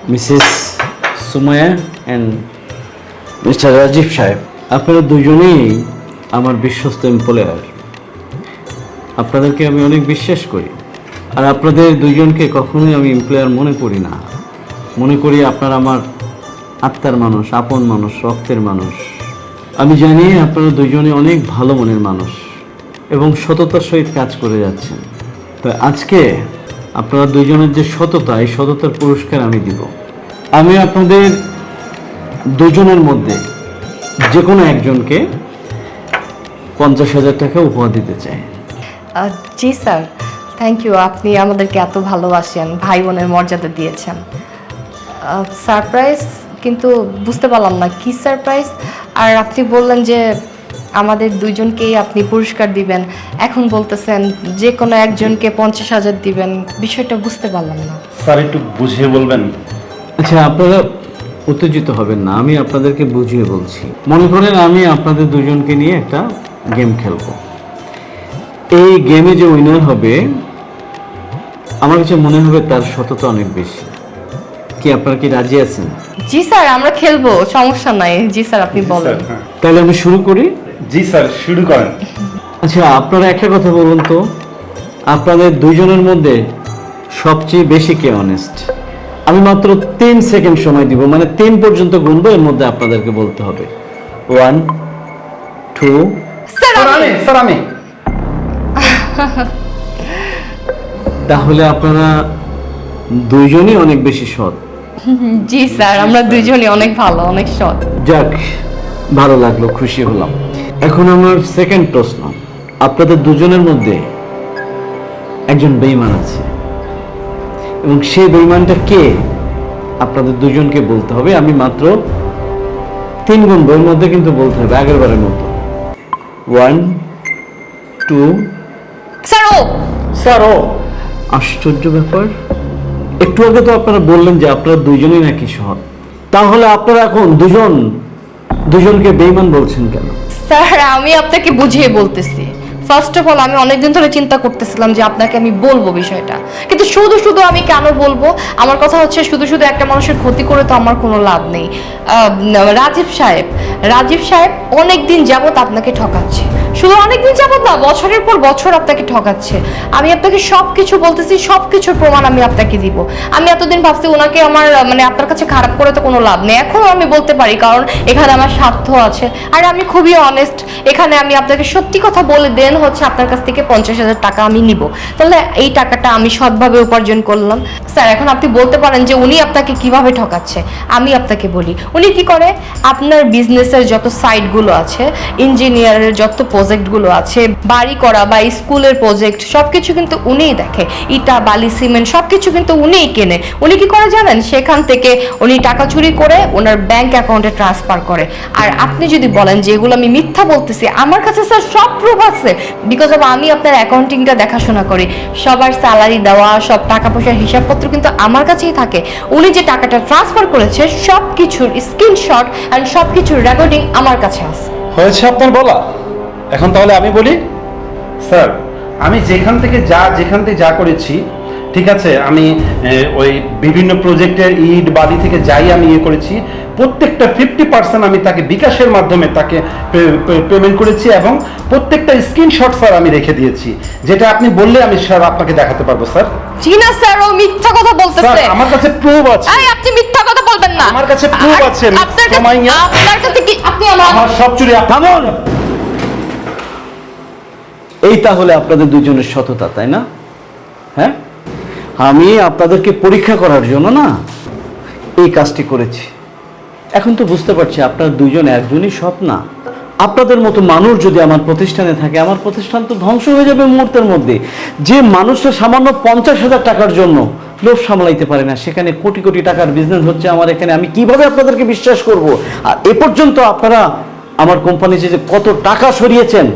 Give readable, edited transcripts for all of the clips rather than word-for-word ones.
Mrs Sumaya and Mr Rajib সাহেব, আপনারা দুজনেই আমার বিশ্বস্ত এমপ্লয়ার। আপনাদেরকে আমি অনেক বিশ্বাস করি, আর আপনাদের দুইজনকে কখনোই আমি এমপ্লয়ার মনে করি না। মনে করি আপনারা আমার আত্মার মানুষ, আপন মানুষ, রক্তের মানুষ। আমি জানি আপনারা দুইজনে অনেক ভালো মনের মানুষ এবং সততার সহিত কাজ করে যাচ্ছেন। তো আজকে আপনারা দুইজনের যে সততা, এই সততার পুরস্কার আমি দিব। আমি আপনাদের দুজনের মধ্যে যে কোনো একজনকে 50,000 টাকা উপহার দিতে চাই। জি স্যার, থ্যাংক ইউ। আপনি আমাদেরকে এত ভালোবাসেন, ভাই বোনের মর্যাদা দিয়েছেন। সারপ্রাইজ, কিন্তু বুঝতে পারলাম না কি সারপ্রাইজ। আর আপনি বললেন যে আমাদের দুইজনকেই আপনি পুরস্কার দিবেন, এখন বলতেছেন যে কোনো একজনকে 50,000 দিবেন। বিষয়টা বুঝতে পারলাম না স্যার, একটু বুঝিয়ে বলবেন? আচ্ছা, আপনারা উত্তেজিত হবেন না, আমি আপনাদেরকে বুঝিয়ে বলছি। মনে করেন আমি আপনাদের দুজনকে নিয়ে একটা গেম খেলবো। এই গেমে যে উইনার হবে, আমার কাছে মনে হবে তার সততা অনেক বেশি। কি আপনারা কি রাজি আছেন? জি স্যার, আমরা খেলবো, সমস্যা নাই। জি স্যার, আপনি বলেন। তাহলে আমি শুরু করি। জি স্যার, শুরু করেন। আচ্ছা, আপনারা একটা কথা বলুন তো, আপনাদের দুইজনের মধ্যে সবচেয়ে বেশি কে অনেস্ট? আমি মাত্র 3 সেকেন্ড সময় দিব, মানে 3 পর্যন্ত গুনবো, এর মধ্যে আপনাদেরকে বলতে হবে। 1 2 স্যার স্যার আমি তাহলে আপনারা দুইজনই অনেক বেশি সৎ। জি স্যার, আমরা দুইজনই অনেক ভালো, অনেক সৎ। যাক, ভালো লাগলো, খুশি হলাম। এখন আমার সেকেন্ড প্রশ্ন, আপনাদের দুজনের মধ্যে একজন বেঈমান আছে, এবং সেই বেঈমানটা কে আপনাদের দুজনকে বলতে হবে। আমি মাত্র 3 গুনবো, এর মধ্যে কিন্তু বলতে হবে আগের বারের মতো। 1 2 স্যার ও স্যার ও আশ্চর্য ব্যাপার, একটু আগে তো আপনারা বললেন যে আপনারা দুইজনই নাকি সৎ, তাহলে আপনারা এখন দুজনকে বেঈমান বলছেন কেন? স্যার, আমি আপনাকে বুঝিয়ে বলতেছি। ফার্স্ট অফ অল, আমি অনেকদিন ধরে চিন্তা করতেছিলাম যে আপনাকে আমি বলবো বিষয়টা, কিন্তু শুধু শুধু আমি কেন বলবো? আমার কথা হচ্ছে, শুধু শুধু একটা মানুষের ক্ষতি করে তো আমার কোনো লাভ নেই। রাজীব সাহেব অনেক দিন যাবত আপনাকে ঠকাচ্ছে, শুধু অনেক দিন যাবত না, বছরের পর বছর আপনাকে ঠকাচ্ছে। আমি আপনাকে সব কিছু বলতেছি, সব কিছুর প্রমাণ আমি আপনাকে দিব। আমি এতদিন ভাবছি ওনাকে আমার মানে আপনার কাছে খারাপ করে তো কোনো লাভ নেই, এখনও আমি বলতে পারি, কারণ এখানে আমার স্বার্থ আছে। আর আমি খুবই অনেস্ট, এখানে আমি আপনাকে সত্যি কথা বলে দেন হচ্ছে আপনার কাছ থেকে 50,000 টাকা আমি নিব। তাহলে এই টাকাটা আমি সৎভাবে উপার্জন করলাম। স্যার, এখন আপনি বলতে পারেন যে উনি আপনাকে কিভাবে ঠকাচ্ছে। আমি আপনাকে বলি, উনি কি করে, আপনার বিজনেসের যত সাইটগুলো আছে, ইঞ্জিনিয়ারের যত প্রজেক্টগুলো আছে, বাড়ি করা বা স্কুলের প্রজেক্ট, সব কিছু কিন্তু উনিই দেখে। ইটা, বালি, সিমেন্ট সব কিছু কিন্তু উনিই কেনে। উনি কি করে জানেন? সেখান থেকে উনি টাকা চুরি করে ওনার ব্যাংক অ্যাকাউন্টে ট্রান্সফার করে। আর আপনি যদি বলেন যে এগুলো আমি মিথ্যা বলতেছি, আমার কাছে স্যার সব প্রুফ আছে, বিকজ অফ আমি আপনার অ্যাকাউন্টিংটা দেখাশোনা করি। সবার স্যালারি দেওয়া, সব টাকা পয়সার হিসাবপত্র কিন্তু আমার কাছেই থাকে। উনি যে টাকাটা ট্রান্সফার করেছে, সব কিছুর স্ক্রিনশট অ্যান্ড সব কিছুর রেকর্ডিং আমার কাছে আছে। হয়েছে আপনার বলা, এখন তাহলে আমি বলি। স্যার, আমি যেখান থেকে যা করেছি, ঠিক আছে, আমি ওই বিভিন্ন প্রজেক্টের ইট বালি থেকে যাই আমি করেছি, প্রত্যেকটা 50% আমি তাকে বিকাশের মাধ্যমে তাকে পেমেন্ট করেছি, এবং প্রত্যেকটা স্ক্রিনশট স্যার আমি রেখে দিয়েছি, যেটা আপনি বললে আমি স্যার আপনাকে দেখাতে পারবো। স্যার জি না স্যার, ও মিথ্যা কথা বলতেছে। আমার কাছে প্রুফ আছে। আপনি মিথ্যা কথা বলবেন না। আমার কাছে প্রুফ আছে। আপনার কাছে কি? আপনি আমার সব চুরি। থামুন। এই তাহলে আপনাদের দুজনের সততা, তাই না? হ্যাঁ, আমি আপনাদেরকে পরীক্ষা করার জন্য না এই কাজটি করেছি। এখন তো বুঝতে পারছি আপনারা দুজন একজনই সৎ না। আপনাদের মতো মানুষ যদি আমার প্রতিষ্ঠানে থাকে, আমার প্রতিষ্ঠান তো ধ্বংস হয়ে যাবে মুহূর্তের মধ্যে। যে মানুষটা সামান্য 50,000 টাকার জন্য লোভ সামলাইতে পারে না, সেখানে কোটি কোটি টাকার বিজনেস হচ্ছে আমার এখানে, আমি কিভাবে আপনাদেরকে বিশ্বাস করব? আর এ পর্যন্ত আপনারা আমার কোম্পানিতে যে কত টাকা সরিয়েছেন,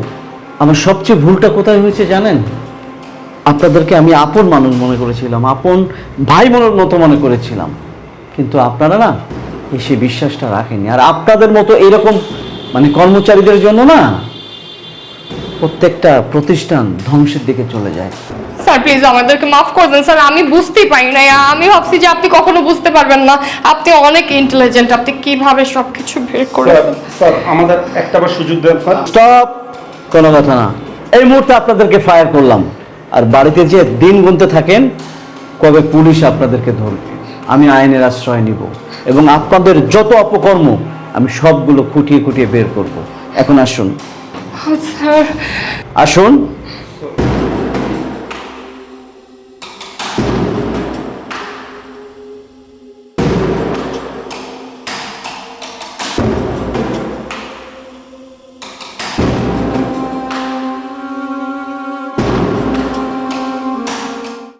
আমার সবচেয়ে ভুলটা কোথায় হয়েছে জানেন? আপনাদেরকে আমি আপন মানুষ মনে করেছিলাম, আপন ভাই বোনের মতো মনে করেছিলাম, কিন্তু আপনারা না এসে বিশ্বাসটা রাখেনি। আর আপনাদের মতো এরকম মানে কর্মচারীদের জন্য না প্রত্যেকটা প্রতিষ্ঠান ধ্বংসের দিকে চলে যায়। স্যার প্লিজ আমাদেরকে মাফ করে দেন স্যার, আমি বুঝতেই পারি না। আমি ভাবছি যে আপনি কখনো বুঝতে পারবেন না, আপনি অনেক ইন্টেলিজেন্ট, আপনি কিভাবে সবকিছু বের করে স্যার আমাদের একটাবার সুযোগ দেন স্যার। স্টপ, কোনো কথা না। এই মুহূর্তে আপনাদেরকে ফায়ার করলাম, আর বাড়িতে যে দিন গুনতে থাকেন কবে পুলিশ আপনাদেরকে ধরবে। আমি আইনের আশ্রয় নিব এবং আপনাদের যত অপকর্ম আমি সবগুলো খুঁটিয়ে খুঁটিয়ে বের করব। এখন আসুন, স্যার। আসুন।